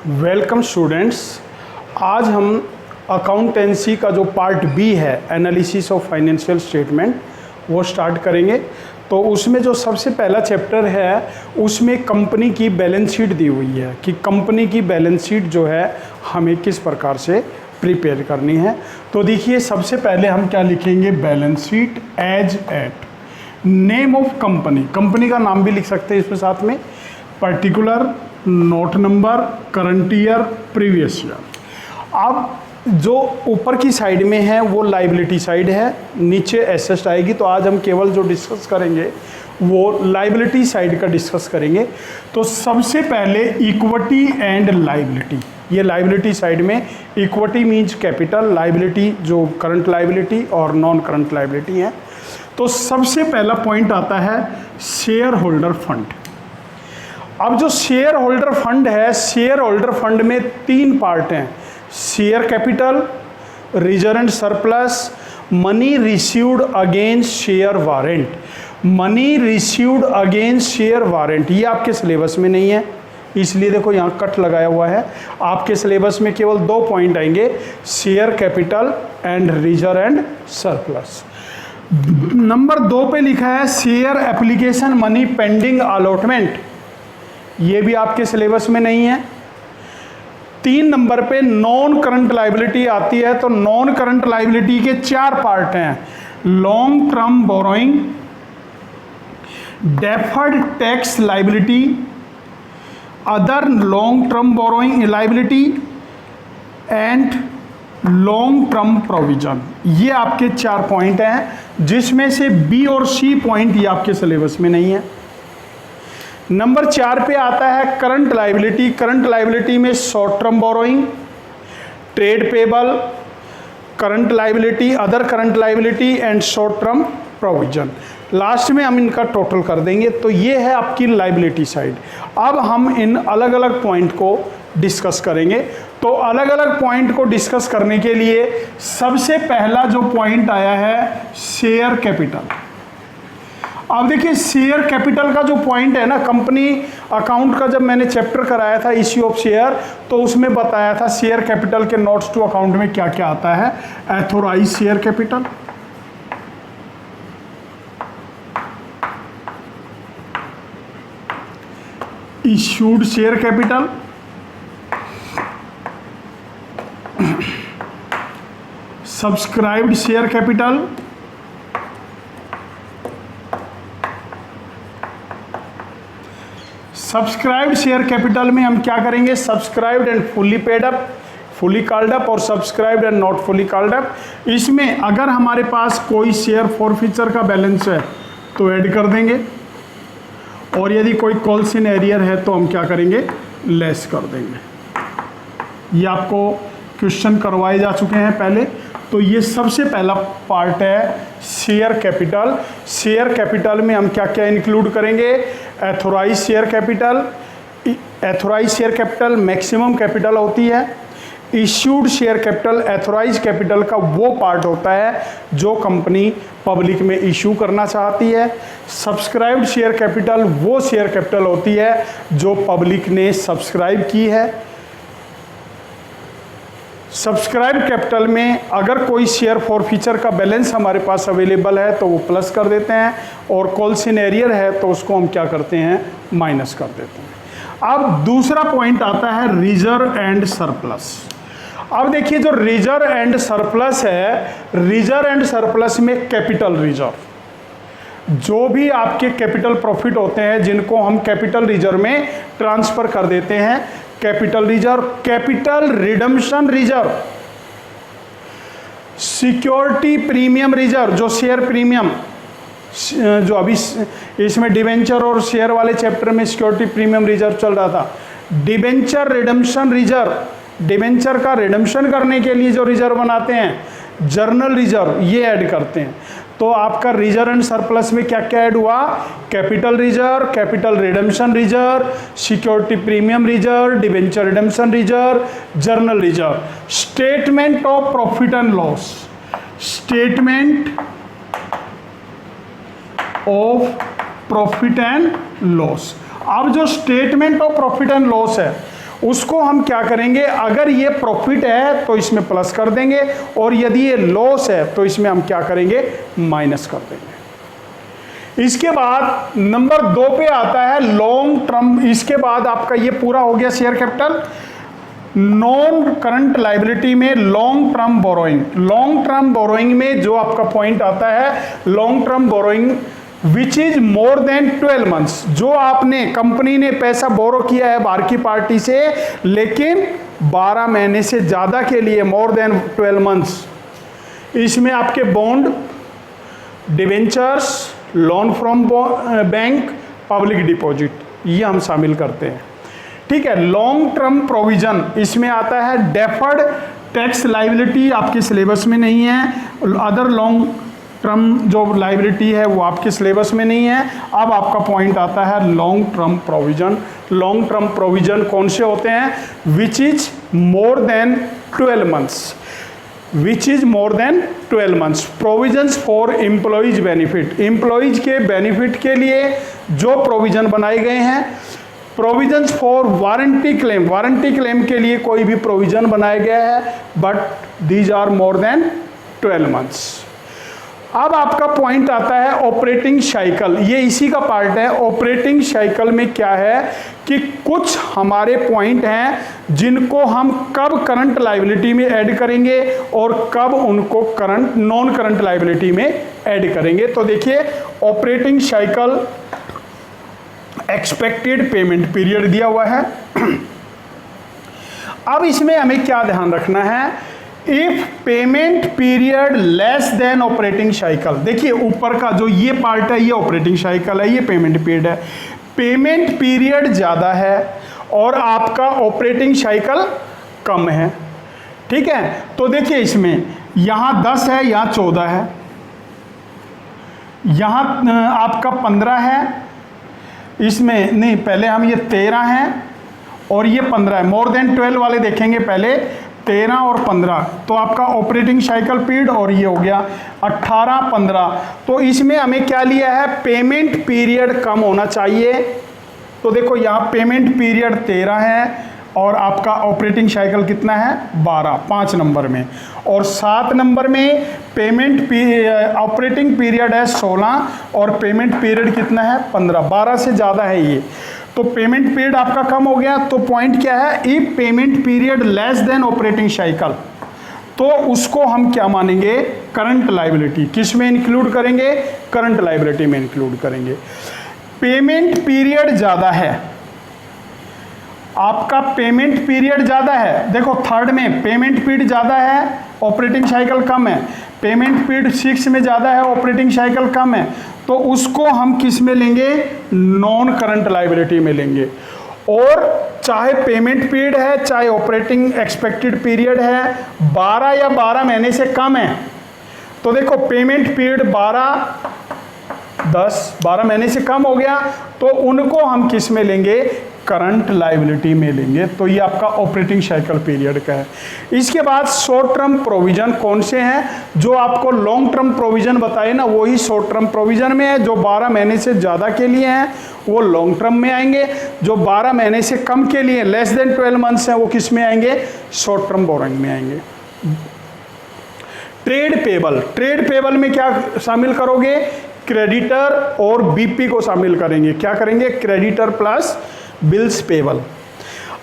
Welcome students. आज हम accountancy का जो पार्ट बी है, एनालिसिस ऑफ फाइनेंशियल स्टेटमेंट, वो स्टार्ट करेंगे। तो उसमें जो सबसे पहला चैप्टर है उसमें कंपनी की बैलेंस शीट दी हुई है कि कंपनी की बैलेंस शीट जो है हमें किस प्रकार से प्रिपेयर करनी है। तो देखिए, सबसे पहले हम क्या लिखेंगे, balance sheet as at name of company. Company का नाम भी लिख सकते हैं इसमें साथ में, particular, note number, current year, previous year. अब जो ऊपर की साइड में है वो लाइबिलिटी साइड है, नीचे एसेट आएगी। तो आज हम केवल जो डिस्कस करेंगे वो लाइबिलिटी साइड का डिस्कस करेंगे। तो सबसे पहले इक्विटी एंड लाइबिलिटी। ये लाइबिलिटी साइड में इक्विटी मीन्स कैपिटल, लाइबिलिटी जो करंट लाइबिलिटी और नॉन करंट लाइबिलिटी है। तो सबसे पहला पॉइंट आता है शेयर होल्डर फंड। अब जो शेयर होल्डर फंड है, शेयर होल्डर फंड में तीन पार्ट हैं, share capital, reserve and surplus, money received against share warrant. Money received against share warrant ये आपके सिलेबस में नहीं है, इसलिए देखो यहाँ कट लगाया हुआ है। आपके सिलेबस में केवल 2 पॉइंट आएंगे, share capital and reserve and surplus. Number 2 पे लिखा है share application money pending allotment, ये भी आपके सिलेबस में नहीं है। 3 नंबर पे नॉन करंट लाइबिलिटी आती है। तो नॉन करंट लाइबिलिटी के 4 पार्ट हैं, long term borrowing, deferred tax liability, other long term borrowing liability and long term provision. ये आपके 4 पॉइंट हैं, जिसमें से बी और सी पॉइंट ये आपके सिलेबस में नहीं है। नंबर 4 पे आता है करंट लाइबिलिटी। करंट लाइबिलिटी में short term borrowing, trade payable, current liability, other current liability and short term provision. Last में हम इनका टोटल कर देंगे। तो ये है आपकी लाइबिलिटी साइड। अब हम इन अलग अलग पॉइंट को डिस्कस करेंगे। तो अलग अलग पॉइंट को डिस्कस करने के लिए सबसे पहला जो पॉइंट आया है शेयर कैपिटल। अब देखिए, शेयर कैपिटल का जो पॉइंट है ना, कंपनी अकाउंट का जब मैंने चैप्टर कराया था इश्यू ऑफ शेयर, तो उसमें बताया था शेयर कैपिटल के नोट्स टू अकाउंट में क्या क्या आता है। Authorised share capital, issued share capital, subscribed share capital, subscribed share capital में हम क्या करेंगे, subscribed and fully paid up, fully called up, और subscribed and not fully called up. इसमें अगर हमारे पास कोई शेयर फॉरफीचर का बैलेंस है तो ऐड कर देंगे, और यदि कोई कॉल्स इन एरियर है तो हम क्या करेंगे, लेस कर देंगे। ये आपको क्वेश्चन करवाए जा चुके हैं पहले। तो ये सबसे पहला पार्ट है शेयर कैपिटल। शेयर कैपिटल में हम क्या क्या इंक्लूड करेंगे, authorise share capital. Authorise share capital maximum capital होती है। Issued share capital, authorise capital का वो पार्ट होता है जो कंपनी पब्लिक में इशू करना चाहती है। सब्सक्राइब्ड शेयर कैपिटल वो शेयर कैपिटल होती है जो पब्लिक ने सब्सक्राइब की है। सब्सक्राइब कैपिटल में अगर कोई शेयर फॉरफीचर का बैलेंस हमारे पास अवेलेबल है तो वो प्लस कर देते हैं, और कॉल्स इन एरियर है तो उसको हम क्या करते हैं, माइनस कर देते हैं। अब दूसरा पॉइंट आता है रिजर्व एंड सरप्लस। अब देखिए, जो रिजर्व एंड सरप्लस है, रिजर्व एंड सरप्लस में कैपिटल रिजर्व, जो भी आपके कैपिटल प्रॉफिट होते हैं जिनको हम कैपिटल रिजर्व में ट्रांसफर कर देते हैं, capital reserve, capital redemption reserve, security premium reserve, जो शेयर प्रीमियम, जो अभी इसमें डिबेंचर और शेयर वाले चैप्टर में सिक्योरिटी प्रीमियम रिजर्व चल रहा था, डिबेंचर रिडम्पशन रिजर्व, डिबेंचर का रिडम्पशन करने के लिए जो रिजर्व बनाते हैं, जर्नल रिजर्व, ये ऐड करते हैं। तो आपका रिजर्व एंड सरप्लस में क्या क्या ऐड हुआ, capital reserve, capital redemption reserve, security premium reserve, debenture redemption reserve, journal reserve. Statement of profit and loss, statement of profit and loss. अब जो statement of profit and loss है उसको हम क्या करेंगे, अगर ये प्रॉफिट है तो इसमें प्लस कर देंगे, और यदि ये लॉस है तो इसमें हम क्या करेंगे, माइनस कर देंगे। इसके बाद नंबर 2 पे आता है लॉन्ग टर्म। इसके बाद आपका ये पूरा हो गया share capital. Non current liability में long term borrowing. Long term borrowing में जो आपका पॉइंट आता है, long term borrowing which is more than 12 months. जो आपने, कंपनी ने पैसा बोरो किया है बाहर की पार्टी से, लेकिन 12 महीने से ज़्यादा के लिए, मोर देन 12 मंथ्स, इसमें आपके bond, debentures, loan from bank, public deposit, ये हम शामिल करते हैं। ठीक है। लॉन्ग टर्म प्रोविजन, इसमें आता है डेफर्ड टैक्स लाइबिलिटी, आपके सिलेबस में नहीं है। अदर लॉन्ग टर्म जो लाइबिलिटी है वो आपके सिलेबस में नहीं है। अब आपका पॉइंट आता है long term provision. Long term provision कौन से होते हैं, which is more than 12 months, which is more than 12 months. Provisions for employees benefit, employees के बेनिफिट के लिए जो प्रोविजन बनाए गए हैं। Provisions for warranty claim, warranty claim के लिए कोई भी प्रोविजन बनाया गया है, but these are more than 12 months. अब आपका पॉइंट आता है ऑपरेटिंग साइकिल, ये इसी का पार्ट है। ऑपरेटिंग साइकिल में क्या है कि कुछ हमारे पॉइंट हैं जिनको हम कब करंट लायबिलिटी में ऐड करेंगे और कब उनको करंट, नॉन करंट लायबिलिटी में ऐड करेंगे। तो देखिए, operating cycle, expected payment period दिया हुआ है। अब इसमें हमें क्या ध्यान रखना है, if payment period less than operating cycle. देखिए ऊपर का जो ये पार्ट है ये ऑपरेटिंग साइकिल है, ये पेमेंट पीरियड है। पेमेंट पीरियड ज़्यादा है और आपका ऑपरेटिंग साइकिल कम है। ठीक है। तो देखिए इसमें यहाँ 10 है, यहाँ 14 है, यहाँ आपका 15 है, इसमें नहीं, पहले हम ये 13 हैं और ये 15 है। मोर देन 12 वाले देखेंगे पहले, 13 और 15, तो आपका ऑपरेटिंग साइकिल पीरियड, और ये हो गया 18, 15। तो इसमें हमें क्या लिया है, पेमेंट पीरियड कम होना चाहिए। तो देखो यहाँ पेमेंट पीरियड 13 है और आपका ऑपरेटिंग साइकिल कितना है, 12, 5 नंबर में। और 7 नंबर में पेमेंट ऑपरेटिंग पीरियड है 16 और पेमेंट पीरियड कितना है, 15, 12 से ज़्यादा है ये। तो पेमेंट पीरियड आपका कम हो गया। तो पॉइंट क्या है, if payment period less than operating cycle, तो उसको हम क्या मानेंगे, करंट लायबिलिटी। किस में इंक्लूड करेंगे, करंट लायबिलिटी में इंक्लूड करेंगे। पेमेंट पीरियड ज़्यादा है, आपका पेमेंट पीरियड ज़्यादा है। देखो थर्ड में पेमेंट पीरियड ज़्यादा है, ऑपरेटिंग साइकिल कम है। पेमेंट पीरियड 6 में ज़्यादा है, ऑपरेटिंग साइकिल कम है। तो उसको हम किस में लेंगे, नॉन करंट लायबिलिटी में लेंगे। और चाहे पेमेंट पीरियड है, चाहे ऑपरेटिंग एक्सपेक्टेड पीरियड है, 12 या 12 महीने से कम है, तो देखो पेमेंट पीरियड 12 महीने से कम हो गया, तो उनको हम किस में लेंगे, करंट लायबिलिटी में लेंगे। तो ये आपका ऑपरेटिंग साइकिल पीरियड का है। इसके बाद शॉर्ट टर्म प्रोविजन कौन से हैं, जो आपको लॉन्ग टर्म प्रोविजन बताए ना, वही शॉर्ट टर्म प्रोविजन में है। जो 12 महीने से ज़्यादा के लिए हैं वो लॉन्ग टर्म में आएंगे, जो 12 महीने से कम के लिए लेस देन 12 मंथ्स हैं वो किस में आएंगे, शॉर्ट टर्म बोरोइंग में आएंगे। ट्रेड पेबल, ट्रेड पेबल में क्या शामिल करोगे, क्रेडिटर और बीपी को शामिल करेंगे। क्या करेंगे, creditor plus bills payable.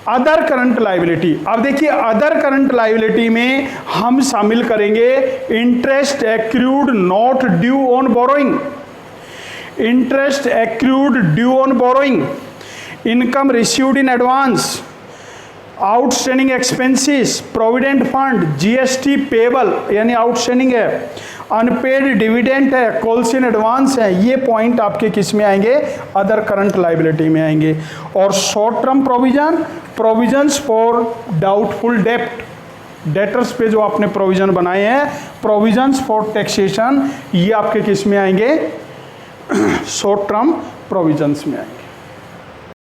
Other current liability, अब देखिए अदर करंट लायबिलिटी में हम शामिल करेंगे interest accrued not due on borrowing, interest accrued due on borrowing, income received in advance, outstanding expenses, provident fund, GST payable यानी outstanding है, unpaid dividend है, calls in advance है। ये पॉइंट आपके किस में आएंगे, अदर करंट लायबिलिटी में आएंगे। और short term provision, provisions for doubtful डेप्ट, डेटर्स पे जो आपने प्रोविजन बनाए हैं, प्रोविजंस फॉर टैक्सेशन, ये आपके किस में आएंगे, शॉर्ट टर्म प्रोविजंस में आएंगे।